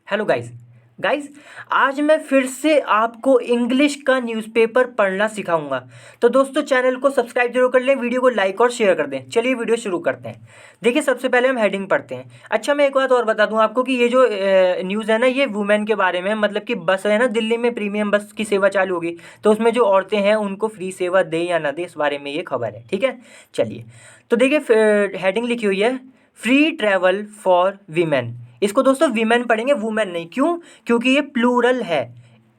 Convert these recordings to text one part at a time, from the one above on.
Hello guys. आज मैं फिर से आपको इंग्लिश का न्यूज़पेपर पढ़ना सिखाऊंगा। तो दोस्तों चैनल को सब्सक्राइब जरूर कर लें, वीडियो को लाइक और शेयर कर दें। चलिए वीडियो शुरू करते हैं। देखिए सबसे पहले हम हेडिंग पढ़ते हैं। अच्छा मैं एक बात और बता दूं आपको कि ये जो न्यूज़ है ना, ये वुमेन के बारे में, मतलब कि बस है ना, दिल्ली में प्रीमियम बस की सेवा चालू होगी, तो उसमें जो औरतें हैं उनको फ्री सेवा दें या ना दें, इस बारे में ये खबर है। ठीक है, चलिए। तो देखिए हेडिंग लिखी हुई है, फ्री ट्रैवल फॉर वीमेन। इसको दोस्तों वीमेन पढ़ेंगे, वुमेन नहीं। क्यों? क्योंकि ये प्लूरल है।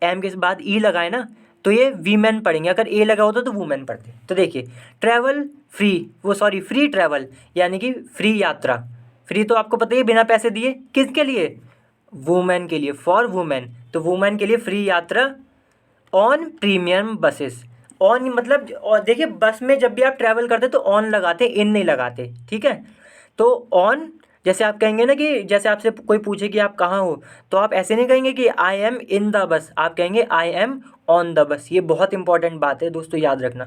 एम के बाद ई लगाए ना, तो ये वीमेन पढ़ेंगे। अगर ए लगा होता तो वुमेन पढ़ते। तो देखिए ट्रैवल फ्री, फ्री ट्रैवल यानी कि फ्री यात्रा। फ्री तो आपको पता ही है, बिना पैसे दिए। किसके लिए? वुमेन के लिए, फॉर वुमेन। तो वुमेन के लिए फ्री यात्रा ऑन प्रीमियम बसेस। ऑन मतलब, और देखिए बस में जब भी आप ट्रैवल करते तो ऑन लगाते, इन नहीं लगाते। ठीक है, तो ऑन, जैसे आप कहेंगे ना कि जैसे आपसे कोई पूछे कि आप कहाँ हो, तो आप ऐसे नहीं कहेंगे कि I am in the bus, आप कहेंगे I am on the bus. ये बहुत इंपॉर्टेंट बात है दोस्तों, याद रखना।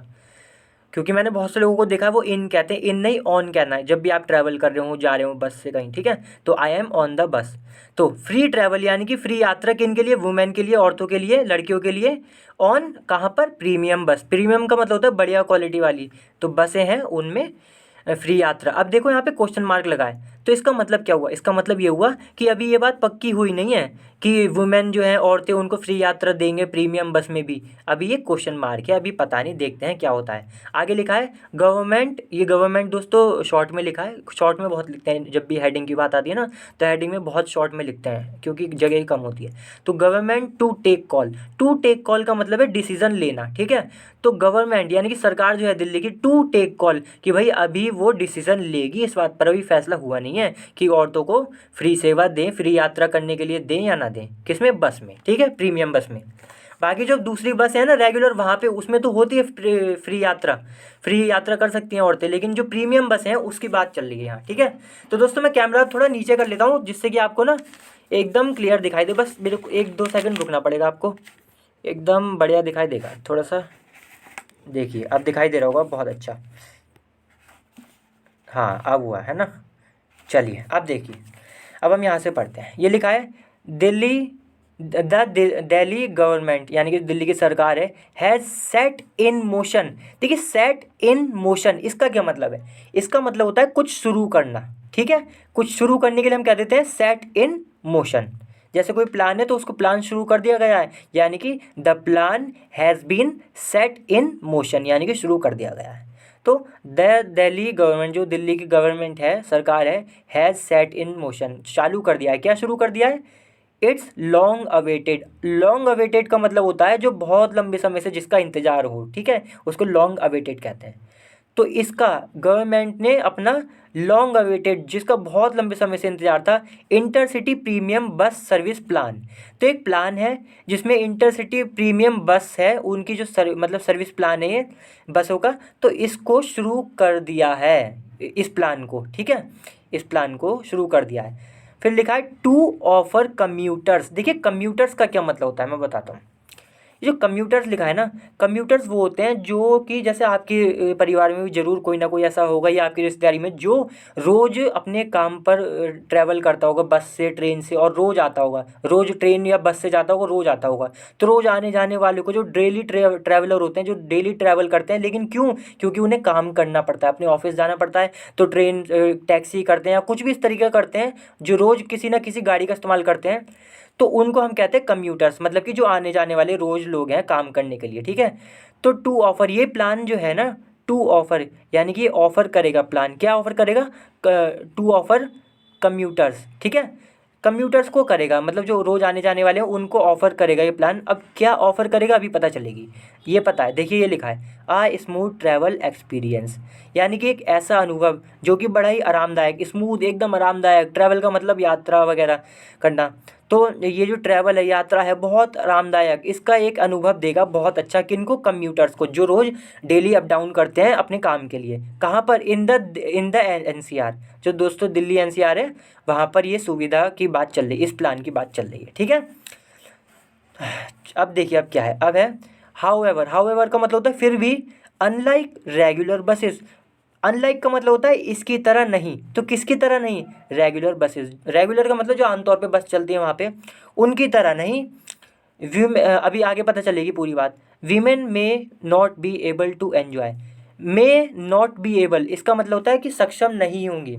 क्योंकि मैंने बहुत से लोगों को देखा है वो इन कहते हैं, इन नहीं ऑन कहना है जब भी आप ट्रैवल कर रहे हो, जा रहे हो बस से कहीं। ठीक है, तो I am on the bus. तो फ्री ट्रैवल यानी कि फ्री यात्रा किन के लिए? वुमेन के लिए, औरतों के लिए, लड़कियों के लिए। ऑन कहाँ पर? प्रीमियम बस। प्रीमियम का मतलब होता है बढ़िया क्वालिटी वाली, तो बसें हैं उनमें फ्री यात्रा। अब देखो यहाँ पे क्वेश्चन मार्क लगा है, तो इसका मतलब क्या हुआ? इसका मतलब ये हुआ कि अभी ये बात पक्की हुई नहीं है कि वुमेन जो है, औरतें, उनको फ्री यात्रा देंगे प्रीमियम बस में भी। अभी ये क्वेश्चन मार्क है, अभी पता नहीं, देखते हैं क्या होता है। आगे लिखा है गवर्नमेंट। ये गवर्नमेंट दोस्तों शॉर्ट में लिखा है, शॉर्ट में बहुत लिखते हैं जब भी हेडिंग की बात आती है ना, तो हेडिंग में बहुत शॉर्ट में लिखते हैं क्योंकि जगह ही कम होती है। तो government to take call. To take call का मतलब है डिसीजन लेना। ठीक है, तो गवर्नमेंट यानी कि सरकार जो है दिल्ली की, टू टेक कॉल, कि भाई अभी वो डिसीजन लेगी, इस बात पर अभी फैसला हुआ नहीं है कि औरतों को फ्री सेवा दें, फ्री यात्रा करने के लिए दें या ना दें। किसमें? बस में। ठीक है, प्रीमियम बस में। बाकी जो दूसरी बस है ना रेगुलर, वहाँ पे उसमें तो होती है फ्री यात्रा, फ्री यात्रा कर सकती हैं औरतें, लेकिन जो प्रीमियम बस हैं उसकी बात चल रही है यहाँ। ठीक है, तो दोस्तों मैं कैमरा थोड़ा नीचे कर लेता हूँ जिससे कि आपको ना एकदम क्लियर दिखाई दे। बस मेरे को 1-2 सेकंड रुकना पड़ेगा, आपको एकदम बढ़िया दिखाई देगा। थोड़ा सा देखिए, अब दिखाई दे रहा होगा, बहुत अच्छा। हाँ अब हुआ है ना। चलिए अब देखिए, अब हम यहाँ से पढ़ते हैं। ये लिखा है दिल्ली, द दिल्ली गवर्नमेंट यानी कि दिल्ली की सरकार है, हैज़ सेट इन मोशन। देखिए सेट इन मोशन इसका क्या मतलब है? इसका मतलब होता है कुछ शुरू करना। ठीक है, कुछ शुरू करने के लिए हम कह देते हैं सेट इन मोशन। जैसे कोई प्लान है तो उसको प्लान शुरू कर दिया गया है, यानी कि the plan has been set in motion, यानी कि शुरू कर दिया गया है। तो द दिल्ली गवर्नमेंट, जो दिल्ली की गवर्नमेंट है, सरकार है, हैज़ सेट इन मोशन, चालू कर दिया है। क्या शुरू कर दिया है? It's long awaited. Long awaited का मतलब होता है जो बहुत लंबे समय से जिसका इंतजार हो। ठीक है, उसको लॉन्ग अवेटेड कहते हैं। तो इसका गवर्नमेंट ने अपना लॉन्ग अवेटेड, जिसका बहुत लंबे समय से इंतजार था, intercity premium bus service plan. तो एक प्लान है जिसमें इंटरसिटी प्रीमियम बस है, उनकी जो मतलब सर्विस प्लान है ये बसों का, तो इसको शुरू कर दिया है, इस प्लान को। ठीक है, इस प्लान को शुरू कर दिया है। फिर लिखा है टू ऑफर कम्यूटर्स। देखिए कम्यूटर्स का क्या मतलब होता है मैं बताता हूँ। ये जो कम्यूटर्स लिखा है ना, कम्यूटर्स वो होते हैं जो कि जैसे आपके परिवार में भी जरूर कोई ना कोई ऐसा होगा, या आपकी रिश्तेदारी में, जो रोज़ अपने काम पर ट्रैवल करता होगा बस से, ट्रेन से, और रोज़ आता होगा, रोज़ ट्रेन या बस से जाता होगा, रोज़ आता होगा। तो रोज़ आने जाने वाले को, जो डेली ट्रैवलर होते हैं, जो डेली ट्रैवल करते हैं, लेकिन क्यों? क्योंकि उन्हें काम करना पड़ता है, अपने ऑफिस जाना पड़ता है, तो ट्रेन, टैक्सी करते हैं या कुछ भी इस तरीके का करते हैं, जो रोज़ किसी ना किसी गाड़ी का इस्तेमाल करते हैं, तो उनको हम कहते हैं कम्यूटर्स, मतलब कि जो आने जाने वाले रोज़ लोग हैं काम करने के लिए। ठीक है, तो टू ऑफर, ये प्लान जो है ना, टू ऑफर यानी कि ये ऑफर करेगा प्लान। क्या ऑफर करेगा? To offer commuters. ठीक है, कम्यूटर्स को करेगा, मतलब जो रोज़ आने जाने वाले हैं उनको ऑफर करेगा ये प्लान। अब क्या ऑफर करेगा अभी पता चलेगी, ये पता है। देखिए ये लिखा है आ स्मूथ ट्रैवल एक्सपीरियंस, यानी कि एक ऐसा अनुभव जो कि बड़ा ही आरामदायक, स्मूथ, एकदम आरामदायक। ट्रैवल का मतलब यात्रा वगैरह करना, तो ये जो ट्रैवल है, यात्रा है, बहुत आरामदायक, इसका एक अनुभव देगा बहुत अच्छा। किनको? कम्यूटर्स को, जो रोज़ डेली अप डाउन करते हैं अपने काम के लिए। कहाँ पर? इन द एनसीआर, जो दोस्तों दिल्ली एनसीआर है, वहाँ पर ये सुविधा की बात चल रही है, इस प्लान की बात चल रही है। ठीक है, अब देखिए अब क्या है, अब है हाउएवर। हाउएवर का मतलब होता है फिर भी, अनलाइक रेगुलर बसेस। अनलाइक का मतलब होता है इसकी तरह नहीं, तो किसकी तरह नहीं? Regular buses. रेगुलर का मतलब जो आमतौर पे बस चलती है वहाँ पे, उनकी तरह नहीं। अभी आगे पता चलेगी पूरी बात। Women may not be able to enjoy. May not be able, इसका मतलब होता है कि सक्षम नहीं होंगी।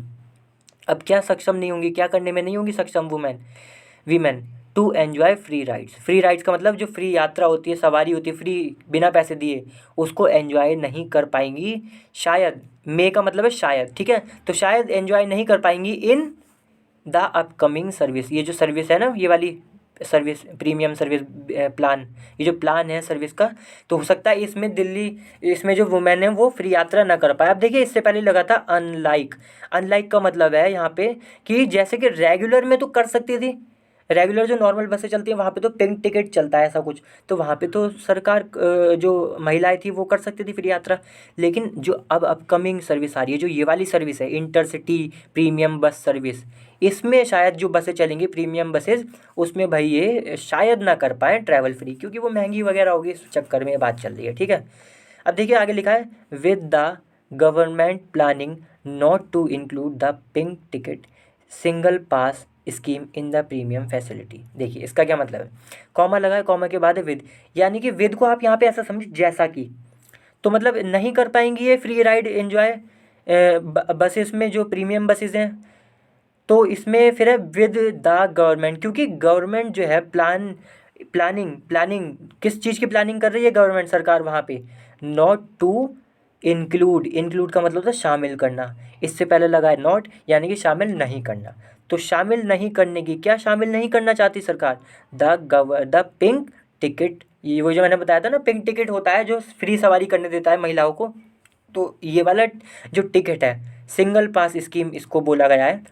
अब क्या सक्षम नहीं होंगी, क्या करने में नहीं होंगी सक्षम? Women to enjoy free rides. Free rides का मतलब जो फ्री यात्रा होती है, सवारी होती है फ्री, बिना पैसे दिए, उसको एन्जॉय नहीं कर पाएंगी शायद। मे का मतलब है शायद, ठीक है, तो शायद एन्जॉय नहीं कर पाएंगी इन द अपकमिंग सर्विस। ये जो सर्विस है ना, ये वाली सर्विस, प्रीमियम सर्विस प्लान, ये जो प्लान है सर्विस का, तो हो सकता है इसमें जो वुमेन है वो फ्री यात्रा ना कर पाए। अब देखिए इससे पहले लगा था अनलाइक। अनलाइक का मतलब है यहाँ पे कि जैसे कि रेगुलर में तो कर सकती थी, रेगुलर जो नॉर्मल बसें चलती हैं वहाँ पे तो पिंक टिकट चलता है ऐसा कुछ, तो वहाँ पे तो सरकार जो महिलाएं थी वो कर सकती थी फ्री यात्रा। लेकिन जो अब अपकमिंग सर्विस आ रही है, जो ये वाली सर्विस है इंटरसिटी प्रीमियम बस सर्विस, इसमें शायद जो बसें चलेंगी प्रीमियम बसेज, उसमें भाई ये शायद ना कर पाएँ ट्रैवल फ्री, क्योंकि वो महंगी वगैरह होगी, इस चक्कर में ये बात चल रही है, ठीक है। अब देखिए आगे लिखा है with the government planning not to include the pink ticket single pass scheme in the premium facility. देखिए इसका क्या मतलब है, कॉमा लगा है, कॉमा के बाद है विद, यानी कि विद को आप यहाँ पे ऐसा समझिए जैसा कि, तो मतलब नहीं कर पाएंगी ये फ्री राइड एंजॉय बसेस में, जो प्रीमियम बसेस हैं, तो इसमें फिर है विद द गवर्नमेंट, क्योंकि गवर्नमेंट जो है प्लानिंग किस चीज़ की प्लानिंग कर रही है गवर्नमेंट, सरकार वहाँ पे, नॉट टू इंक्लूड का मतलब होता है शामिल करना, इससे पहले लगा है नॉट, यानी कि शामिल नहीं करना। तो शामिल नहीं करने की, क्या शामिल नहीं करना चाहती सरकार? द पिंक टिकट, ये वो जो मैंने बताया था ना, पिंक टिकट होता है जो फ्री सवारी करने देता है महिलाओं को, तो ये वाला जो टिकट है सिंगल पास स्कीम इसको बोला गया है,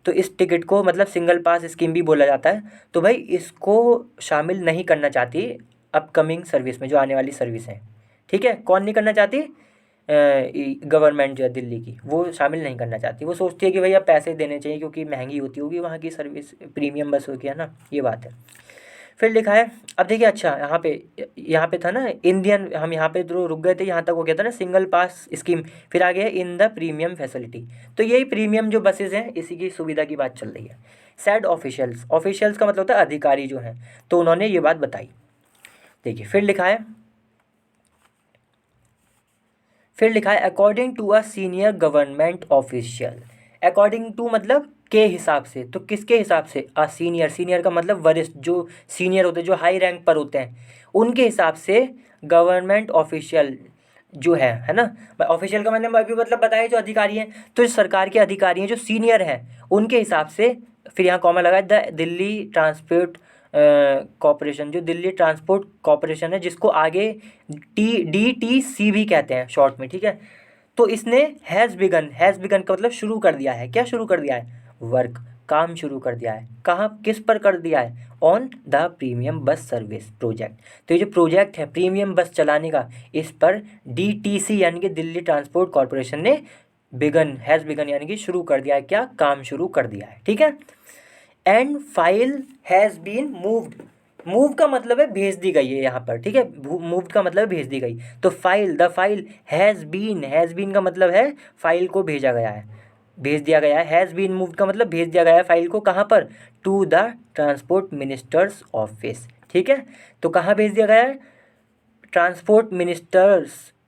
तो इस टिकट को मतलब सिंगल पास स्कीम भी बोला जाता है। तो भाई इसको शामिल नहीं करना चाहती अपकमिंग सर्विस में, जो आने वाली सर्विस है, ठीक है। कौन नहीं करना चाहती? गवर्नमेंट जो है दिल्ली की, वो शामिल नहीं करना चाहती। वो सोचती है कि भैया पैसे देने चाहिए क्योंकि महंगी होती होगी वहाँ की सर्विस, प्रीमियम बस होगी, है ना, ये बात है। फिर लिखा है, अब देखिए अच्छा यहाँ पे था ना इंडियन, हम यहाँ पे तो रुक गए थे, यहाँ तक हो गया था ना सिंगल पास स्कीम, फिर आ गया इन द प्रीमियम फैसिलिटी, तो यही प्रीमियम जो बसेज हैं इसी की सुविधा की बात चल रही है। सैड ऑफिशियल्स, ऑफिशियल्स का मतलब होता है अधिकारी जो हैं, तो उन्होंने ये बात बताई। देखिए फिर लिखा है according to a senior government official. According to मतलब के हिसाब से, तो किसके हिसाब से? अ सीनियर का मतलब वरिष्ठ, जो सीनियर होते हैं, जो हाई रैंक पर होते हैं, उनके हिसाब से गवर्नमेंट ऑफिशियल जो है ना, ऑफिशियल का मैंने अभी मतलब बताया जो अधिकारी हैं, तो जो सरकार के अधिकारी हैं जो सीनियर हैं उनके हिसाब से, फिर यहाँ कॉमा लगा द दिल्ली ट्रांसपोर्ट कॉरपोरेशन, जो दिल्ली ट्रांसपोर्ट कॉरपोरेशन है, जिसको आगे DTC भी कहते हैं शॉर्ट में, ठीक है। तो इसने हैज़ बिगन का मतलब शुरू कर दिया है, क्या शुरू कर दिया है? वर्क, काम शुरू कर दिया है। कहाँ, किस पर कर दिया है? On the premium bus service project. तो ये जो प्रोजेक्ट है प्रीमियम बस चलाने का, इस पर DTC यानी कि दिल्ली ट्रांसपोर्ट कॉरपोरेशन ने हैज़ बिगन यानी कि शुरू कर दिया है, क्या, काम शुरू कर दिया है, ठीक है। And file has been moved, move का मतलब है भेज दी गई है यहाँ पर, ठीक है, मूव्ड का मतलब है भेज दी गई। तो द फाइल हैज़ बीन का मतलब है फाइल को भेजा गया है, भेज दिया गया है। हैज़ बीन मूव्ड का मतलब भेज दिया गया है फाइल को, कहाँ पर? To the transport minister's office, ठीक है। तो कहाँ भेज दिया गया है? ट्रांसपोर्ट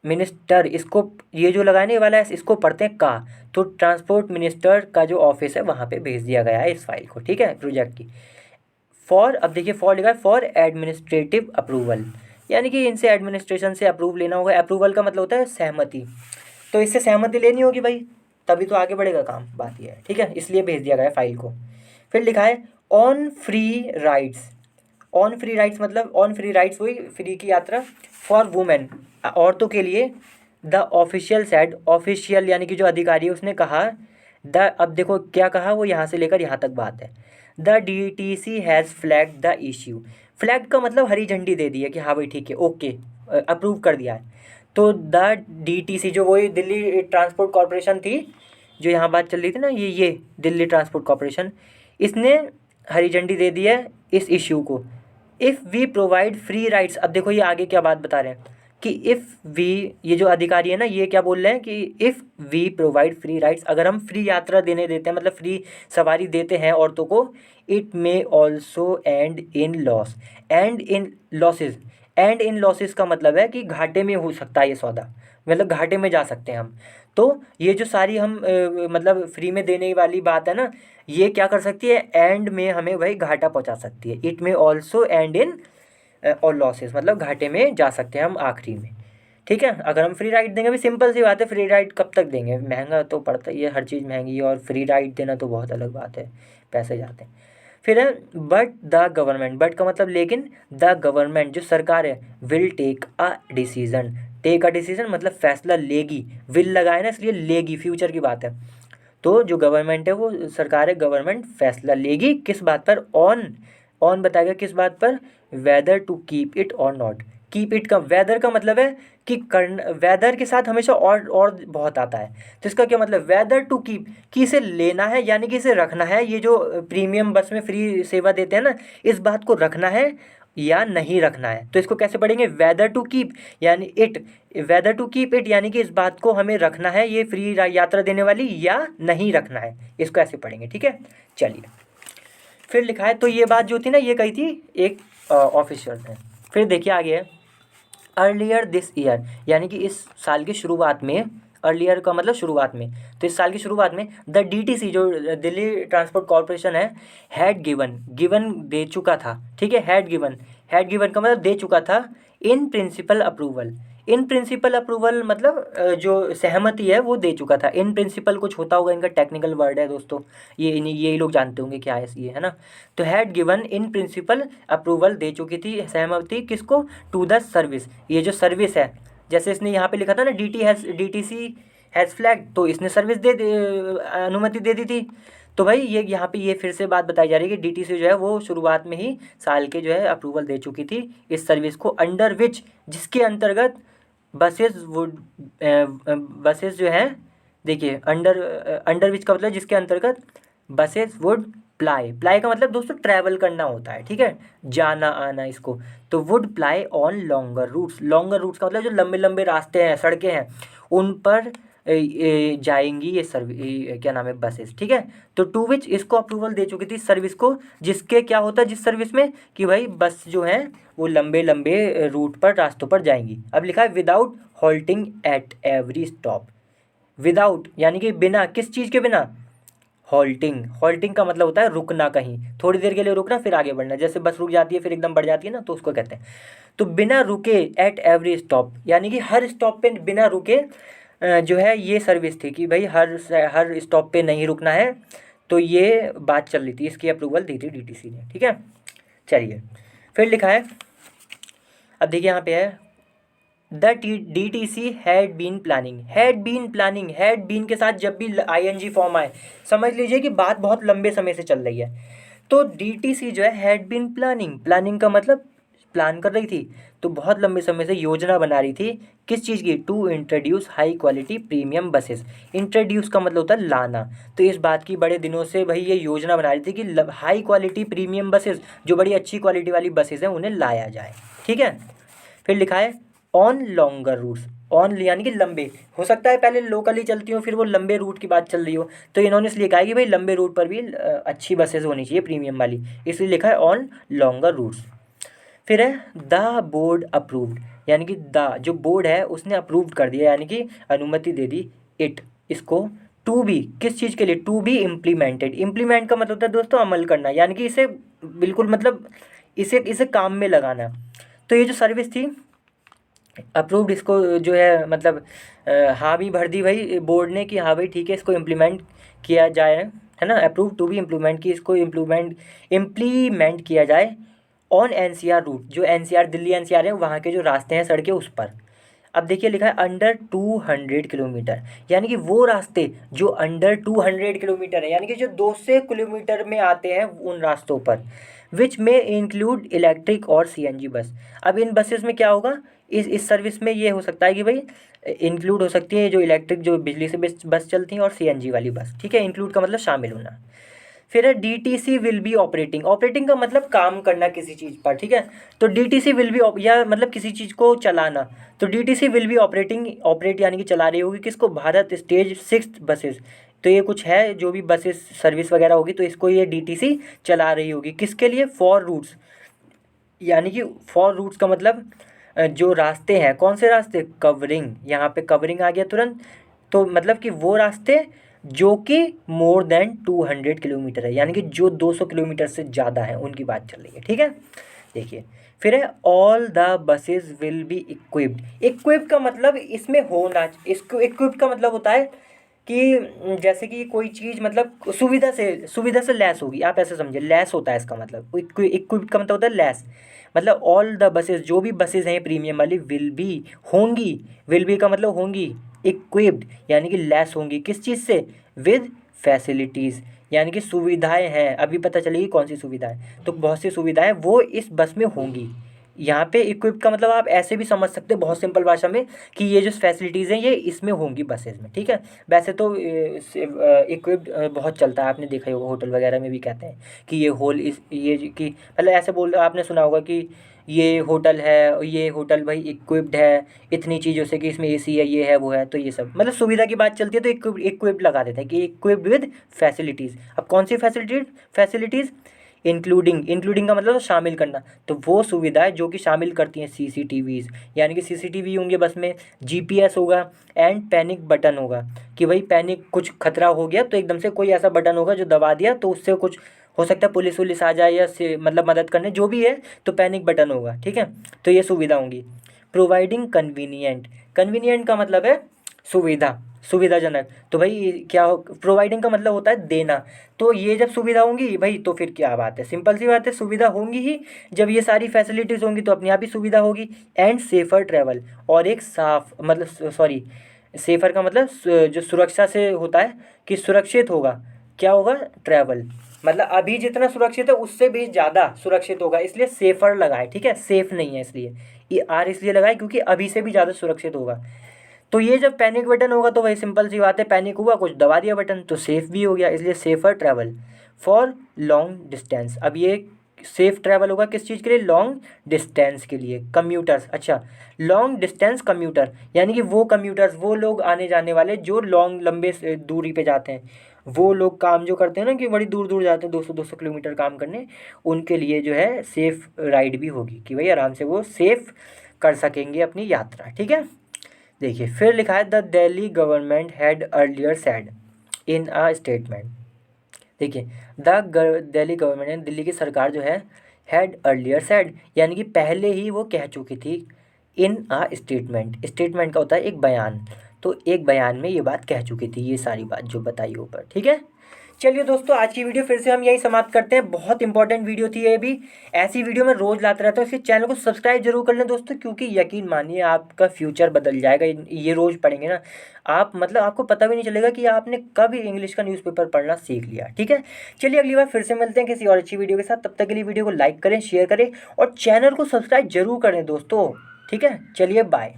मिनिस्टर, इसको ये जो लगाया ना ये वाला है, इसको पढ़ते हैं का, तो ट्रांसपोर्ट मिनिस्टर का जो ऑफिस है वहाँ पे भेज दिया गया है इस फाइल को, ठीक है, प्रोजेक्ट की। फॉर, अब देखिए फॉर लिखा है फॉर एडमिनिस्ट्रेटिव अप्रूवल, यानी कि इनसे एडमिनिस्ट्रेशन से अप्रूव लेना होगा। अप्रूवल का मतलब होता है सहमति, तो इससे सहमति लेनी होगी भाई, तभी तो आगे बढ़ेगा काम, बात यह है, ठीक है, इसलिए भेज दिया गया है फाइल को। फिर लिखा है on free rides, on free rides वही फ्री की यात्रा, फॉर वुमेन, औरतों के लिए। द ऑफिशियल सेड, ऑफिशियल यानी कि जो अधिकारी है उसने कहा, अब देखो क्या कहा, वो यहाँ से लेकर यहाँ तक बात है। The DTC has flag the issue, flag का मतलब हरी झंडी दे दी है कि हाँ भाई ठीक है, ओके, अप्रूव कर दिया है। तो द DTC जो वही दिल्ली ट्रांसपोर्ट कॉरपोरेशन थी, जो यहाँ बात चल रही थी ना, ये दिल्ली ट्रांसपोर्ट कॉरपोरेशन, इसने हरी झंडी दे दी है इस इश्यू को। If we provide free rides, अब देखो ये आगे क्या बात बता रहे हैं, कि इफ़ वी, ये जो अधिकारी है ना, ये क्या बोल रहे हैं कि if we provide free rides, अगर हम फ्री यात्रा देने देते हैं, मतलब फ्री सवारी देते हैं औरतों को, it may also and in loss, and in losses. And in losses का मतलब है कि घाटे में हो सकता है ये सौदा, मतलब घाटे में जा सकते हैं हम। तो ये जो सारी हम मतलब फ्री में देने वाली बात है ना, ये क्या कर सकती है, एंड में हमें वही घाटा पहुंचा सकती है। इट में ऑल्सो एंड इन और लॉसेस, मतलब घाटे में जा सकते हैं हम आखिरी में। ठीक है, अगर हम फ्री राइड देंगे, भी सिंपल सी बात है, फ्री राइड कब तक देंगे, महंगा तो पड़ता ही है, हर चीज़ महंगी है, और फ्री राइड देना तो बहुत अलग बात है, पैसे जाते हैं। फिर है बट द गवर्नमेंट, बट का मतलब लेकिन, द गवर्नमेंट जो सरकार है, will take a decision, take a decision मतलब फैसला लेगी, विल लगाए ना इसलिए लेगी, फ्यूचर की बात है। तो जो गवर्नमेंट है, वो सरकार है, गवर्नमेंट फैसला लेगी किस बात पर, ऑन बताएगा किस बात पर, वेदर टू कीप इट और नॉट। कीप इट का वेदर का मतलब है कि वेदर के साथ हमेशा और बहुत आता है, तो इसका क्या मतलब, वेदर टू कीप, कि इसे लेना है यानी कि इसे रखना है, ये जो प्रीमियम बस में फ्री सेवा देते हैं ना, इस बात को रखना है या नहीं रखना है। तो इसको कैसे पढ़ेंगे, वेदर टू कीप यानी it, whether to keep it यानी कि इस बात को हमें रखना है, ये फ्री यात्रा देने वाली, या नहीं रखना है, इसको ऐसे पढ़ेंगे। ठीक है, चलिए फिर लिखा है, तो ये बात जो थी ना, ये कही थी एक ऑफिसर ने। फिर देखिए आगे है, अर्लियर दिस ईयर, यानी कि इस साल की शुरुआत में, अर्लियर का मतलब शुरुआत में, तो इस साल की शुरुआत में द डीटीसी जो दिल्ली ट्रांसपोर्ट कॉरपोरेशन है, हैड गिवन, गिवन दे चुका था, ठीक है, हैड गिवन का मतलब दे चुका था, इन प्रिंसिपल अप्रूवल, इन प्रिंसिपल अप्रूवल मतलब जो सहमति है वो दे चुका था। इन प्रिंसिपल कुछ होता होगा, इनका टेक्निकल वर्ड है दोस्तों, ये लोग जानते होंगे क्या है ये, है ना। तो had given in principle approval, दे चुकी थी सहमति किसको, टू द सर्विस, ये जो सर्विस है, जैसे इसने यहाँ पे लिखा था ना, डीटीसी हैज़ फ्लैग, तो इसने सर्विस अनुमति दे दी थी। तो भाई ये यहाँ पे ये फिर से बात बताई जा रही है कि डीटीसी जो है वो शुरुआत में ही साल के जो है अप्रूवल दे चुकी थी इस सर्विस को, अंडर विच, जिसके अंतर्गत बसेस वुड, बसेस जो हैं, देखिए अंडर विच का मतलब जिसके अंतर्गत बसेस वुड प्लाई, प्लाई का मतलब दोस्तों ट्रैवल करना होता है, ठीक है, जाना आना इसको। तो would ply on longer routes, longer routes का मतलब जो लंबे लंबे रास्ते हैं, सड़कें हैं, उन पर जाएंगी ये क्या नाम है, बसेस, ठीक है। तो टू विच इसको अप्रूवल दे चुकी थी सर्विस को, जिसके क्या होता है जिस सर्विस में, कि भाई बस जो है वो लंबे लंबे रूट पर, रास्तों पर जाएंगी। अब लिखा है without halting at every stop, without यानी कि बिना, किस चीज़ के बिना, हॉल्टिंग, हॉल्टिंग का मतलब होता है रुकना, कहीं थोड़ी देर के लिए रुकना फिर आगे बढ़ना, जैसे बस रुक जाती है फिर एकदम बढ़ जाती है ना, तो उसको कहते हैं। तो बिना रुके, एट एवरी स्टॉप यानी कि हर स्टॉप पे बिना रुके जो है ये सर्विस थी कि भाई हर स्टॉप पे नहीं रुकना है। तो ये बात चल रही थी, इसकी अप्रूवल दी थी डीटीसी ने, ठीक है। चलिए फिर लिखा है, अब देखिए यहाँ पे है, the DTC had been planning, had been के साथ जब भी आईएनजी फॉर्म आए, समझ लीजिए कि बात बहुत लंबे समय से चल रही है। तो डीटीसी जो है हैड बीन प्लानिंग, प्लानिंग का मतलब प्लान कर रही थी, तो बहुत लंबे समय से योजना बना रही थी, किस चीज़ की, to introduce high quality premium buses, introduce का मतलब होता है लाना। तो इस बात की बड़े दिनों से भाई ये योजना बना रही थी कि हाई क्वालिटी प्रीमियम बसेस, जो बड़ी अच्छी क्वालिटी वाली बसेस हैं, उन्हें लाया जाए, ठीक है। फिर लिखा है ऑन लॉन्गर रूट्स, ऑन यानी कि लंबे, हो सकता है पहले लोकली चलती हो फिर वो लंबे रूट की बात चल रही हो, तो इन्होंने इसलिए कहा है कि भाई लंबे रूट पर भी अच्छी बसेस होनी चाहिए प्रीमियम वाली, इसलिए लिखा है ऑन लॉन्गर रूट्स। फिर है द बोर्ड अप्रूव्ड, यानी कि द जो बोर्ड है उसने अप्रूव्ड कर दिया, यानी कि अनुमति दे दी, इट इसको, टू बी किस चीज़ के लिए, टू बी इम्प्लीमेंटेड, इम्प्लीमेंट का मतलब होता है दोस्तों अमल करना, यानी कि इसे बिल्कुल मतलब इसे इसे काम में लगाना। तो ये जो सर्विस थी अप्रूव्ड, इसको जो है मतलब हाँ भी भर दी भाई बोर्ड ने कि हाँ भाई ठीक है इसको इम्प्लीमेंट किया जाए, है ना, अप्रूव टू बी इम्प्लीमेंट, की इसको इम्प्लीमेंट किया जाए ऑन एनसीआर रूट, जो एनसीआर दिल्ली एनसीआर है वहाँ के जो रास्ते हैं सड़कें उस पर। अब देखिए लिखा है अंडर 200 किलोमीटर, यानी कि वो रास्ते जो अंडर 200 किलोमीटर है, यानी कि जो 200 किलोमीटर में आते हैं उन रास्तों पर, विच में इंक्लूड इलेक्ट्रिक और सीएनजी बस। अब इन बसेस में क्या होगा, इस सर्विस में ये हो सकता है कि भाई इंक्लूड हो सकती है जो इलेक्ट्रिक, जो बिजली से बस चलती हैं, और सीएनजी वाली बस, ठीक है, इंक्लूड का मतलब शामिल होना। फिर है DTC will be operating. Operating का मतलब काम करना किसी चीज़ पर, ठीक है। तो DTC विल बी या मतलब किसी चीज़ को चलाना। तो DTC will be operating, operate यानी कि चला रही होगी किसको, भारत स्टेज 6 बसेस। तो ये कुछ है जो भी बसेस सर्विस वगैरह होगी तो इसको ये DTC चला रही होगी, किसके लिए, फॉर रूट्स। यानी कि फॉर रूट्स का मतलब जो रास्ते हैं, कौन से रास्ते, कवरिंग, यहाँ पे कवरिंग आ गया तुरंत। तो मतलब कि वो रास्ते जो कि मोर देन 200 किलोमीटर है, यानी कि जो 200 किलोमीटर से ज़्यादा है उनकी बात चल रही है, ठीक है। देखिए फिर है all the buses will be equipped. Equipped का मतलब इसमें होना, इसको इक्विप्ड का मतलब होता है कि जैसे कि कोई चीज़ मतलब सुविधा से लैस होगी, आप ऐसे समझिए, लैस होता है इसका मतलब। इक्विप्ड का मतलब होता है लैस। मतलब ऑल द बसेस, जो भी बसेस हैं प्रीमियम वाली, विल बी, होंगी, विल बी का मतलब होंगी, इक्विप्ड यानी कि लैस होंगी किस चीज़ से, विद फैसिलिटीज़, यानी कि सुविधाएं हैं। अभी पता चलेगी कौन सी सुविधाएं, तो बहुत सी सुविधाएं वो इस बस में होंगी। यहाँ पे इक्विप का मतलब आप ऐसे भी समझ सकते हैं बहुत सिंपल भाषा में कि ये जो फैसिलिटीज़ हैं ये इसमें होंगी बसेस में, ठीक है। वैसे तो इक्विप्ड बहुत चलता है, आपने देखा ही होगा, होटल वगैरह में भी कहते हैं कि ये होल इस ये कि मतलब ऐसे बोल, आपने सुना होगा कि ये होटल है, ये होटल भाई इक्विप्ड है इतनी चीज़ों से कि इसमें AC है, ये है, वो है। तो ये सब मतलब सुविधा की बात चलती है तो इक्विप्ड लगा देते हैं कि इक्विप्ड विद फैसिलिटीज़। अब कौन सी फैसिलिटीज़, इंक्लूडिंग का मतलब शामिल करना। तो वो सुविधाएं जो कि शामिल करती हैं CCTVs, यानी कि CCTV होंगे बस में, GPS होगा, एंड पैनिक बटन होगा कि भाई पैनिक, कुछ खतरा हो गया तो एकदम से कोई ऐसा बटन होगा जो दबा दिया तो उससे कुछ हो सकता है, पुलिस वुलिस आ जाए या से मतलब मदद करने जो भी है, तो पैनिक बटन होगा, ठीक है। तो ये सुविधा होंगी। प्रोवाइडिंग कन्वीनियंट, कन्वीनियंट का मतलब है सुविधा, सुविधाजनक। तो भाई क्या हो, प्रोवाइडिंग का मतलब होता है देना। तो ये जब सुविधा होंगी भाई तो फिर क्या बात है, सिंपल सी बात है, सुविधा होंगी ही। जब ये सारी फैसिलिटीज़ होंगी तो अपने आप ही सुविधा होगी। एंड सेफ़र ट्रैवल, और एक साफ मतलब सॉरी, सेफ़र का मतलब जो सुरक्षा से होता है कि सुरक्षित होगा, क्या होगा, ट्रैवल। मतलब अभी जितना सुरक्षित है उससे भी ज़्यादा सुरक्षित होगा, इसलिए सेफ़र लगाए, ठीक है, सेफ़ नहीं है इसलिए, ये आर इसलिए लगाए क्योंकि अभी से भी ज़्यादा सुरक्षित होगा। तो ये जब पैनिक बटन होगा तो भाई सिंपल सी बात है, पैनिक हुआ, कुछ दबा दिया बटन तो सेफ़ भी हो गया, इसलिए safer travel for long distance. अब ये सेफ़ ट्रैवल होगा किस चीज़ के लिए, लॉन्ग डिस्टेंस के लिए, कम्यूटर्स। अच्छा, लॉन्ग डिस्टेंस कम्यूटर यानी कि वो कम्यूटर्स, वो लोग आने जाने वाले जो लॉन्ग लंबे दूरी पे जाते हैं, वो लोग काम जो करते हैं ना कि बड़ी दूर दूर जाते हैं 200-200 किलोमीटर काम करने, उनके लिए जो है सेफ़ राइड भी होगी कि भाई आराम से वो सेफ़ कर सकेंगे अपनी यात्रा, ठीक है। देखिए फिर लिखा है, the Delhi government had earlier sad in a statement. देखिए दिल्ली गवर्नमेंट यानी दिल्ली की सरकार जो है, हैड अर्लियर सैड यानी कि पहले ही वो कह चुकी थी, इन अ स्टेटमेंट, स्टेटमेंट का होता है एक बयान, तो एक बयान में ये बात कह चुकी थी, ये सारी बात जो बताई ऊपर, ठीक है। चलिए दोस्तों, आज की वीडियो फिर से हम यही समाप्त करते हैं। बहुत इंपॉर्टेंट वीडियो थी ये भी, ऐसी वीडियो मैं रोज़ लाता रहता हूँ, इसलिए चैनल को सब्सक्राइब जरूर कर लें दोस्तों, क्योंकि यकीन मानिए आपका फ्यूचर बदल जाएगा, ये रोज़ पढ़ेंगे ना आप, मतलब आपको पता भी नहीं चलेगा कि आपने कब इंग्लिश का न्यूज़पेपर पढ़ना सीख लिया, ठीक है। चलिए अगली बार फिर से मिलते हैं किसी और अच्छी वीडियो के साथ, तब तक के लिए वीडियो को लाइक करें, शेयर करें और चैनल को सब्सक्राइब जरूर करें दोस्तों, ठीक है। चलिए बाय।